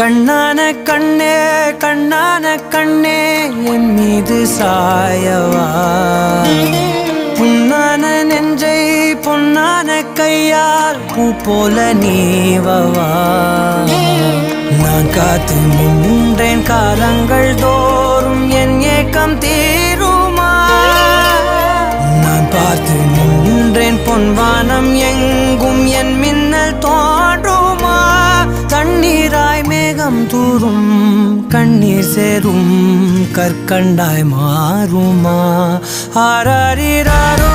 கண்ணான கண்ணே கண்ணான கண்ணே என் மீது சாயவா புண்ணான நெஞ்சை பொன்னான கையால் பூ போல நீவவா நான் காத்து நின்றேன் காலங்கள் தோறும் என் ஏக்கம் தீருமா நான் பார்த்து நின்றேன் பொன்வானம் எங்கும் என் மின்னல் தோன்றுமா தண்ணீராய் மேகம் தூரும் கண்ணீர் சேரும் கற்கண்டாய் மாறுமா ஆராரிராரோ